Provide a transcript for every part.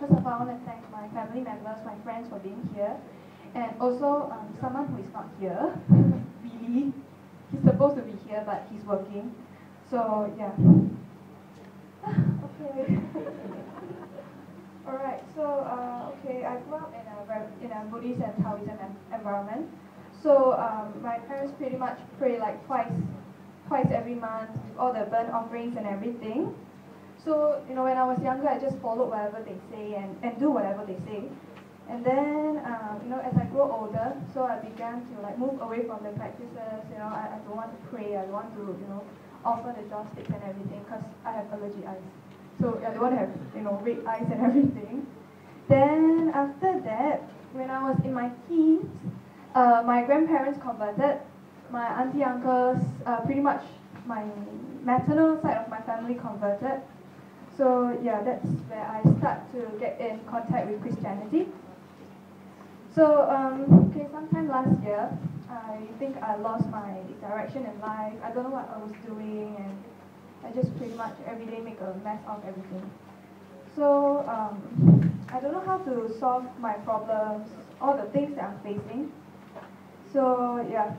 first of all, I want to thank my family members, my friends for being here, and also someone who is not here, really. He's supposed to be here, but he's working. So, yeah. Okay. Alright, so, okay, I grew up in a Buddhist and Taoism environment. So, my parents pretty much pray like twice every month, with all the burnt offerings and everything. So, when I was younger, I just followed whatever they say and do whatever they say. And then, as I grow older, so I began to like move away from the practices. I don't want to pray. I don't want to, offer the joss sticks and everything because I have allergy eyes. So I don't want to have, red eyes and everything. Then after that, when I was in my teens, my grandparents converted. My auntie, uncles, pretty much my maternal side of my family converted. So yeah, that's where I start to get in contact with Christianity. So sometime last year, I think I lost my direction in life. I don't know what I was doing, and I just pretty much every day make a mess of everything. So I don't know how to solve my problems, all the things that I'm facing. So yeah,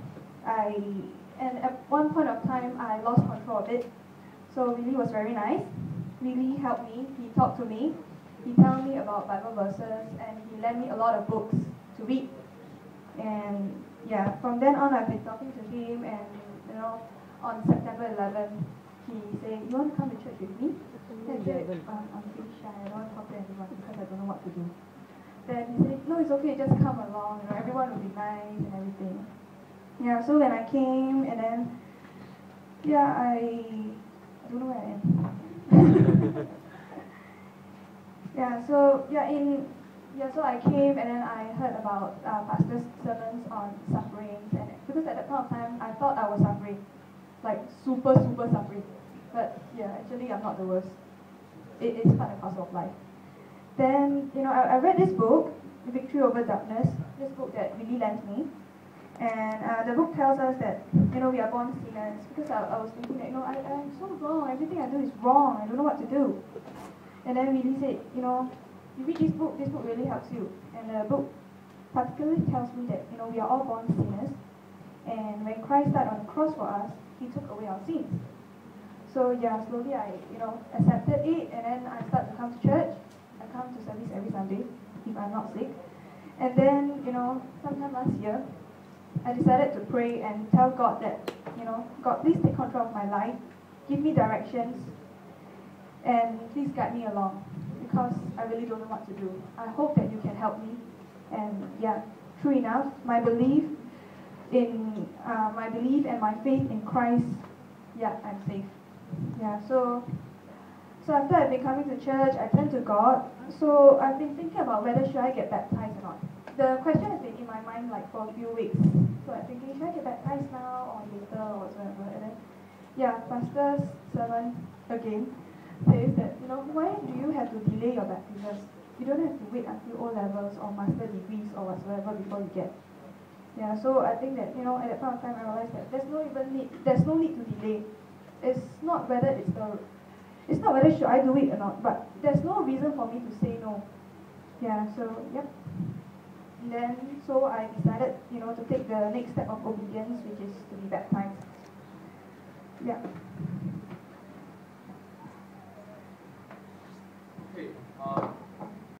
and at one point of time I lost control of it. So Willie was very nice. Really helped me. He talked to me. He told me about Bible verses, and he lent me a lot of books to read. And yeah, from then on I've been talking to him, and on September 11th, he said, "You want to come to church with me?" And I said, "I'm pretty shy. I don't want to talk to anyone because I don't know what to do." Then he said, "No, it's okay. Just come along. Everyone will be nice and everything." Yeah. So when I came, and then yeah, I don't know where I am. So I came, and then I heard about pastor's sermons on sufferings, and because at that point of time I thought I was suffering, like super suffering, but yeah, actually I'm not the worst. It's part and parcel of life. Then I read this book, Victory Over Darkness. This book that really lent me, and the book tells us that we are born sinners, because I was thinking that I'm so wrong. Everything I do is wrong. I don't know what to do. And then Willie said, you read this book really helps you. And the book particularly tells me that, we are all born sinners. And when Christ died on the cross for us, he took away our sins. So yeah, slowly I, accepted it, and then I started to come to church. I come to service every Sunday, if I'm not sick. And then, sometime last year, I decided to pray and tell God that, God, please take control of my life. Give me directions. And please guide me along, because I really don't know what to do. I hope that you can help me. And yeah, true enough, my belief and my faith in Christ, yeah, I'm safe. Yeah, so after I've been coming to church, I turned to God. So I've been thinking about whether should I get baptized or not. The question has been in my mind like for a few weeks. So I'm thinking, should I get baptized now or later or whatever? And then, yeah, pastor's sermon again says that, why do you have to delay your baptism? You don't have to wait until O levels or master degrees or whatsoever before you get. Yeah, so I think that, at that point of time I realized that there's no need to delay. It's not whether should I do it or not, but there's no reason for me to say no. Yeah, so yep. And then so I decided, to take the next step of obedience, which is to be baptized. Yeah.